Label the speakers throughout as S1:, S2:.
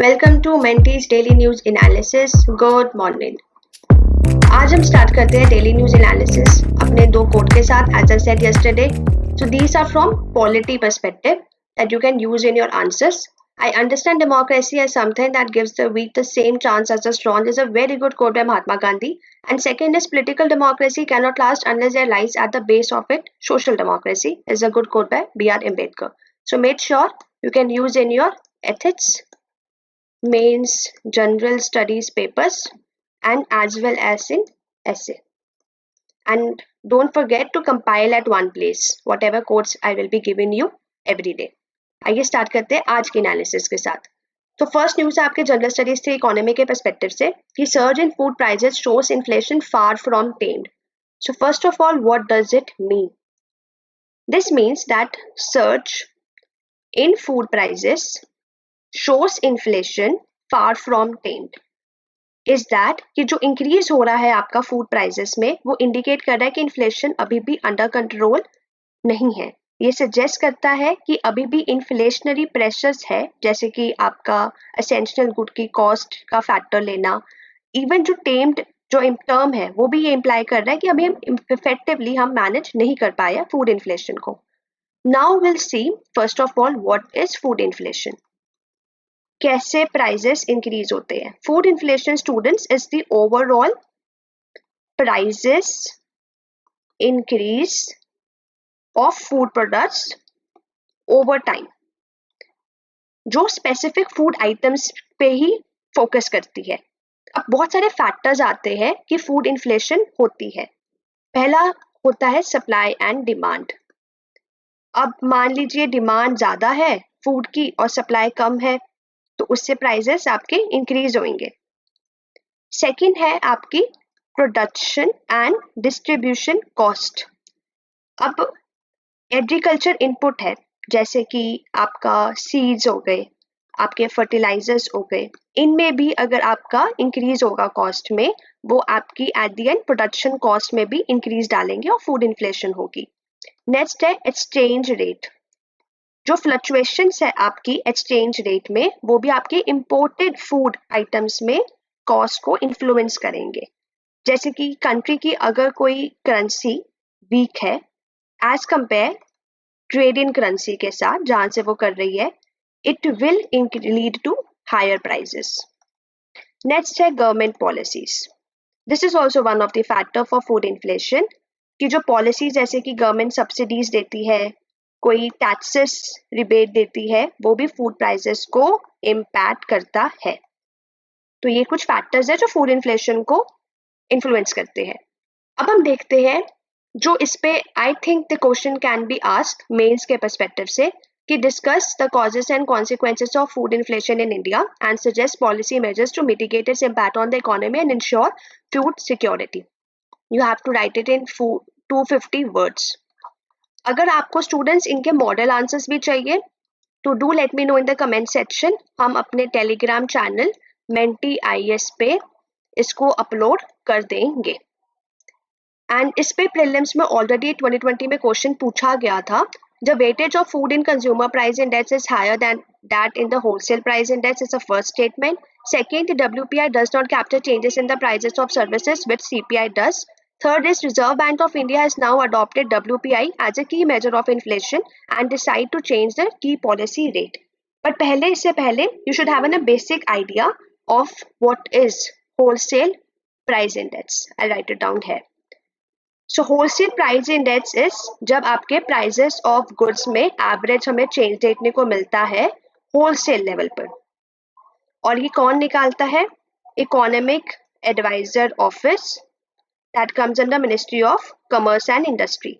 S1: Welcome to Mentees daily news analysis. Good morning. आज हम start करते हैं डेली न्यूज एनालिसिस अपने दो कोट के साथ, as I said yesterday. So these are from polity perspective that you can use in your answers. I understand democracy as something that gives the weak the same chance as the strong is a very good quote by Mahatma Gandhi. And second is political democracy cannot last unless there lies at the base of it social democracy is a good quote by B.R. Ambedkar. So make sure you can use in your ethics, mains, general studies papers, and as well as in essay. And don't forget to compile at one place whatever quotes I will be giving you every day. आइए start करते हैं आज के analysis के साथ. तो first news है आपके जनरल स्टडीज थे इकोनॉमी के पर्सपेक्टिव से कि surge in food prices shows inflation far from tamed. So first of all, what does it mean? This means that surge in food prices shows inflation far from tamed. Is that कि जो increase हो रहा है आपका food prices में वो indicate कर रहा है कि इन्फ्लेशन अभी भी अंडर कंट्रोल नहीं है. ये सजेस्ट करता है कि अभी भी इन्फ्लेशनरी प्रेशर्स है, जैसे कि आपका एसेंशियल गुड की कॉस्ट का फैक्टर लेना. इवन जो टेम्ड जो टर्म है वो भी ये इम्प्लाई कर रहा है कि अभी हम इफेक्टिवली हम मैनेज नहीं कर पाए फूड इन्फ्लेशन को. Now will see first of all what is food inflation. कैसे प्राइजेस इंक्रीज होते हैं. Food inflation students is the overall prices increase of food products over time, जो स्पेसिफिक फूड आइटम्स पे ही फोकस करती है. अब बहुत सारे फैक्टर्स आते हैं कि फूड इन्फ्लेशन होती है. पहला होता है सप्लाई एंड डिमांड. अब मान लीजिए डिमांड ज्यादा है फूड की और सप्लाई कम है, तो उससे प्राइसेस आपके इंक्रीज होंगे. सेकंड है आपकी प्रोडक्शन एंड डिस्ट्रीब्यूशन कॉस्ट. अब एग्रीकल्चर इनपुट है, जैसे कि आपका सीड्स हो गए, आपके फर्टिलाइजर्स हो गए, इनमें भी अगर आपका इंक्रीज होगा कॉस्ट में, वो आपकी at the end production cost में भी इंक्रीज डालेंगे और फूड इन्फ्लेशन होगी. नेक्स्ट है एक्सचेंज रेट. जो फ्लक्चुएशंस है आपकी एक्सचेंज रेट में, वो भी आपके इंपोर्टेड फूड आइटम्स में कॉस्ट को इन्फ्लुएंस करेंगे. जैसे कि कंट्री की अगर कोई करेंसी वीक है एज कंपेयर ट्रेडिंग करेंसी के साथ जहां से वो कर रही है, it will lead to higher prices. Next है government policies. This is also one of the factor for food inflation, कि जो पॉलिसीज जैसे कि गवर्नमेंट सब्सिडीज देती है, कोई टैक्सेस रिबेट देती है, वो भी फूड प्राइसेस को इम्पैक्ट करता है. तो ये कुछ फैक्टर्स है जो फूड इन्फ्लेशन को इन्फ्लुएंस करते हैं. अब हम देखते हैं जो इस पे I think the question can be asked mains के पर्सपेक्टिव से, कि discuss the causes and consequences of food inflation in India and suggest policy measures to mitigate its impact on the economy and ensure food security. You have to write it in 250 words. अगर आपको students इनके model answers भी चाहिए तो do let me know in the comment section. हम अपने Telegram channel mentee IAS पे इसको अपलोड कर देंगे. एंड इस पे प्रीलिम्स में ऑलरेडी 2020 में क्वेश्चन पूछा गया था. The weightage of food in consumer price index is higher than that in the wholesale price index is the first statement. Second, the WPI does not capture changes in the prices of services which CPI does. Third is Reserve Bank of India has now adopted WPI as a key measure of inflation and decide to change the key policy rate. But इससे पहले you should have a basic idea of what is wholesale price index. I'll write it down here. So wholesale price index is जब आपके prices of goods में average हमें change देखने को मिलता है होलसेल लेवल पर. और ये कौन निकालता है? Economic advisor office that comes under Ministry of Commerce and Industry.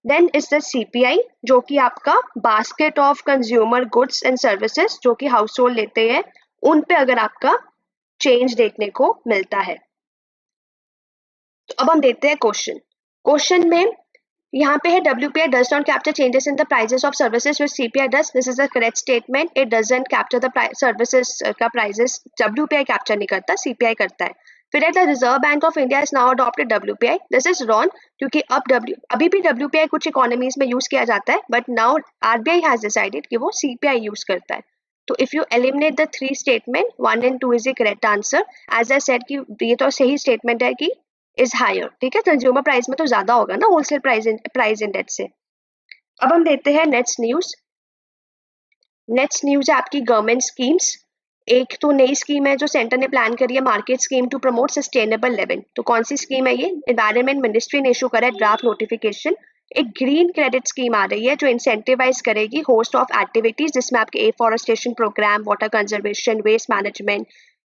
S1: Then is the CPI, जो कि आपका basket of consumer goods and services जो कि हाउस होल्ड लेते हैं, उन पे अगर आपका चेंज देखने को मिलता है. तो अब हम देखते हैं क्वेश्चन में यहाँ पे है WPI does not capture changes in the prices of services which CPI does. This is a correct statement. It doesn't capture the services का prices WPI capture नहीं करता, CPI करता है. फिर the Reserve Bank of India has now adopted WPI. This is wrong क्योंकि अभी भी WPI कुछ इकोनॉमीज में यूज किया जाता है, but now RBI has decided कि वो CPI यूज करता है. तो if you eliminate the 3 statement 1 and 2 is the correct answer. As I said कि ये तो सही स्टेटमेंट है कि इज हायर. ठीक है, कंज्यूमर प्राइस में तो ज्यादा होगा ना होलसेल प्राइस इंडेक्स से. अब हम देखते हैं नेक्स्ट न्यूज. नेक्स्ट न्यूज है आपकी गवर्नमेंट स्कीम्स. एक तो नई स्कीम है जो सेंटर ने प्लान करी है, market scheme to promote sustainable living. तो कौन सी स्कीम है ये? एनवायरमेंट मिनिस्ट्री ने इशू करा है ड्राफ्ट नोटिफिकेशन. एक ग्रीन क्रेडिट स्कीम आ रही है जो इंसेंटिवाइज करेगी होस्ट ऑफ एक्टिविटीज जिसमें आपके afforestation programme, water conservation, waste management,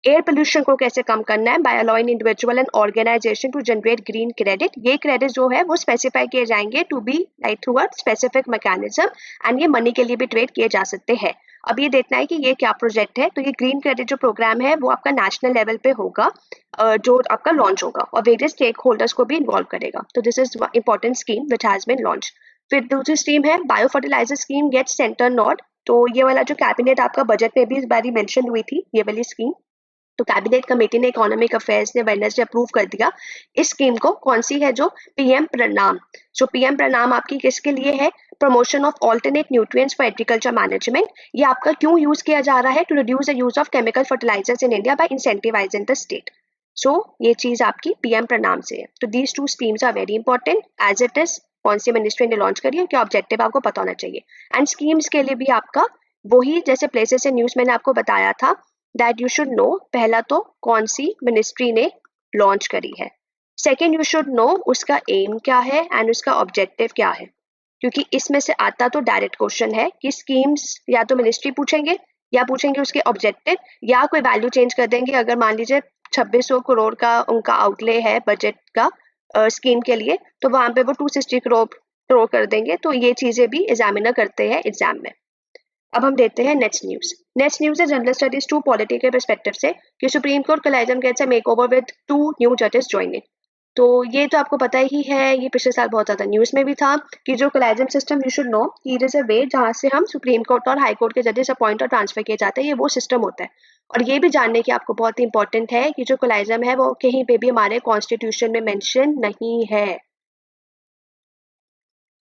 S1: air pollution को कैसे कम करना है by allowing individual and organisation to generate green credit. ये क्रेडिट जो है वो स्पेसिफाई किए जाएंगे to be like through a specific mechanism and ये मनी के लिए भी ट्रेड किए जा सकते हैं. अब ये देखना है कि ये क्या प्रोजेक्ट है. तो ये ग्रीन क्रेडिट जो प्रोग्राम है वो आपका नेशनल लेवल पे होगा, जो आपका लॉन्च होगा और वेरियस स्टेक होल्डर्स को भी इन्वॉल्व करेगा. तो this is important scheme which has been launch. फिर दूसरी स्कीम है bio fertiliser scheme get centre nod. तो ये वाला जो कैबिनेट आपका बजट में भी इस बारी मेंशन हुई थी ये वाली स्कीम. तो कैबिनेट कमेटी ने इकोनॉमिक अफेयर्स ने वेडनेसडे अप्रूव कर दिया इस स्कीम को. कौन सी है? जो पीएम प्रणाम. जो पीएम प्रणाम आपकी किसके लिए है? Promotion of alternate nutrients for agriculture management. ये आपका क्यों यूज किया जा रहा है? To reduce the use of chemical fertilisers in India by incentivising the state. So ये चीज आपकी पीएम प्रणाम से है. तो these two schemes are very important as it is. कौन सी मिनिस्ट्री ने लॉन्च करी है, क्या ऑब्जेक्टिव आपको पता होना चाहिए. एंड स्कीम्स के लिए भी आपका वही जैसे प्लेसेस से न्यूज मैंने आपको बताया था दैट यू शुड नो. पहला तो कौन सी मिनिस्ट्री ने लॉन्च करी है. सेकेंड यू शुड नो उसका एम क्या है एंड उसका ऑब्जेक्टिव क्या है. क्योंकि इसमें से आता तो डायरेक्ट क्वेश्चन है कि स्कीम्स या तो मिनिस्ट्री पूछेंगे या पूछेंगे उसके ऑब्जेक्टिव या कोई वैल्यू चेंज कर देंगे. अगर मान लीजिए 2600 करोड़ का उनका आउटले है बजट का स्कीम के लिए तो वहां पे वो 260 करोड़ कर देंगे. तो ये चीजें भी एग्जामिनर करते हैं एग्जाम में. अब हम देखते हैं नेक्स्ट न्यूज. नेक्स्ट न्यूज है जनरल स्टडीज 2 पॉलिटी के पर्सपेक्टिव से कि Supreme Court collegium gets a makeover with 2 new जजेस ज्वाइनिंग. तो ये तो आपको पता ही है, ये पिछले साल बहुत ज्यादा न्यूज में भी था कि जो collegium system you should know कि इट इज अ वे जहां से हम सुप्रीम कोर्ट और हाई कोर्ट के जजेस अपॉइंट और ट्रांसफर किए जाते हैं. ये वो सिस्टम होता है. और ये भी जानने की आपको बहुत ही इंपॉर्टेंट है कि जो कोलेजियम है वो कहीं पे भी हमारे कॉन्स्टिट्यूशन में मेंशन नहीं है.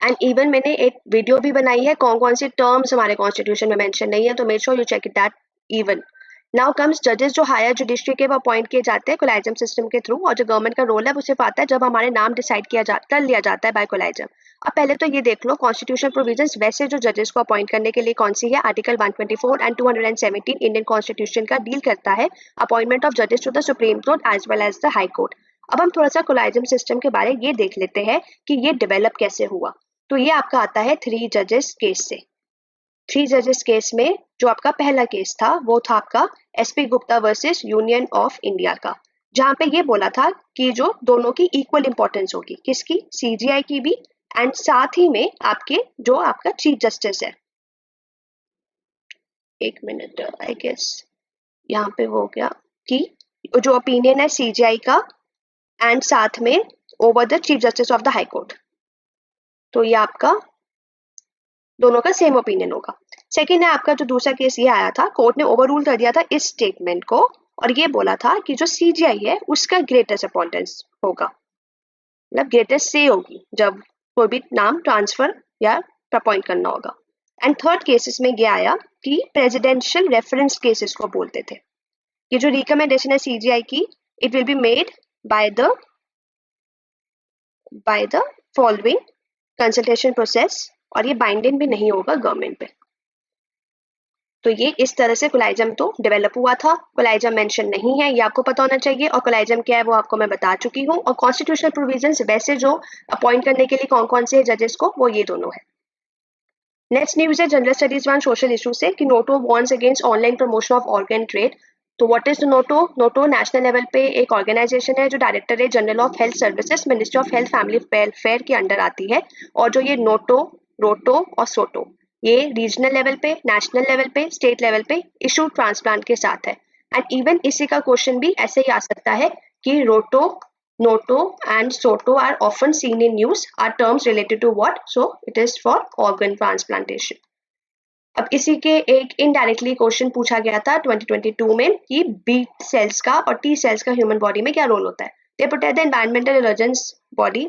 S1: एंड इवन मैंने एक वीडियो भी बनाई है कौन कौन सी टर्म्स हमारे कॉन्स्टिट्यूशन में मेंशन नहीं है. तो make sure you check it that. Even now comes जजेस जो हायर जुडिशरी के वो अपॉइंट किए जाते हैं कोलेजियम सिस्टम के थ्रू. और जो गवर्नमेंट का रोल है वो सिर्फ आता है जब हमारे नाम डिसाइड कर लिया जाता है बाय कोलेजियम. अब पहले तो ये देख लो कॉन्स्टिट्यूशन प्रोविजंस वैसे जो जजेस को अपॉइंट करने के लिए कौन सी है. आर्टिकल 124 एंड 217 इंडियन कॉन्स्टिट्यूशन का डील करता है अपॉइंटमेंट ऑफ जजेस to the Supreme Court as well as the High Court. अब हम थोड़ा सा कोलेजियम सिस्टम के बारे में ये देख लेते हैं कि ये डेवलप कैसे हुआ. तो ये आपका आता है 3 जजेस केस से. 3 जजेस केस में जो आपका पहला केस था वो था आपका SP Gupta versus union of India का, जहां पे ये बोला था कि जो दोनों की इक्वल इंपॉर्टेंस होगी. किसकी? सीजीआई की भी एंड साथ ही में आपके जो आपका चीफ जस्टिस है. एक मिनट आई गेस यहाँ पे हो गया कि जो ओपिनियन है सीजीआई का एंड साथ में over the chief justice of the High court. तो ये आपका दोनों का सेम ओपिनियन होगा. सेकेंड है आपका जो दूसरा केस ये आया था, कोर्ट ने ओवररूल कर दिया था इस स्टेटमेंट को और ये बोला था कि जो सीजीआई है उसका ग्रेटेस्ट इंपॉर्टेंस होगा, मतलब ग्रेटेस्ट से होगी जब कोई भी नाम ट्रांसफर या अपॉइंट करना होगा. एंड थर्ड केसेस में ये आया कि प्रेसिडेंशियल रेफरेंस केसेस को बोलते थे. ये जो रिकमेंडेशन है सीजीआई की it will be made by the following consultation process और ये बाइंडिंग भी नहीं होगा गवर्नमेंट पे. तो ये इस तरह से कोलेजियम तो डेवलप हुआ था. कोलेजियम मेंशन नहीं है ये आपको पता होना चाहिए और कोलेजियम क्या है वो आपको मैं बता चुकी हूँ. और कॉन्स्टिट्यूशनल प्रोविजंस वैसे जो अपॉइंट करने के लिए कौन कौन से जजेस को वो ये दोनों है. नेक्स्ट न्यूज है जनरल स्टडीज 1 सोशल इशू से कि NOTTO warns against online promotion of organ trade. तो what is the NOTTO? NOTTO national level पे एक ऑर्गेनाइजेशन है जो डायरेक्टर है general of health services ministry of health family welfare के अंडर आती है. और जो ये नोटो, रोटो और सोटो ये रीजनल लेवल पे, नेशनल लेवल पे, स्टेट लेवल पे इशू ट्रांसप्लांट के साथ है. एंड इवन इसी का क्वेश्चन भी ऐसे ही आ सकता है कि ROTTO, NOTTO and SOTTO are often seen in news are terms related to what? So it is for organ transplantation. अब इसी के एक इनडायरेक्टली क्वेश्चन पूछा गया था 2022 में कि बी सेल्स का और टी सेल्स का ह्यूमन बॉडी में क्या रोल होता है. दे protect the environmental allergens body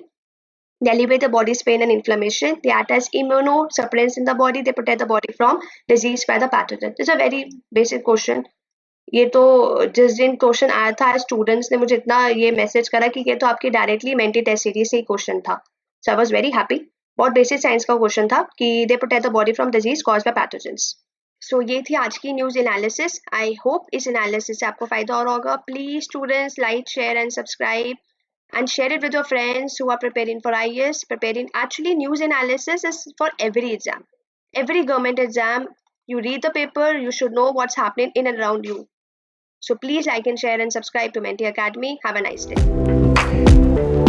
S1: They alleviate the body's pain and inflammation. They act as immunosuppressants in the body. They protect the body from disease by the pathogen. It's a very basic question. ये तो जिस दिन question आया था students ने मुझे इतना ये मैसेज करा कि ये तो आपकी डायरेक्टली मेंटी टेस्ट सीरीज से ही क्वेश्चन था. So I was very happy. बहुत बेसिक साइंस का क्वेश्चन था कि they protect the body from disease caused by pathogens. So ये थी आज की न्यूज एनालिसिस. आई होप इस एनालिसिस से आपको फायदा और होगा. Please students like share and subscribe and share it with your friends who are preparing for IAS. Preparing actually news analysis is for every exam, every government exam. You read the paper, you should know what's happening in and around you. So please like and share and subscribe to Menti Academy. Have a nice day.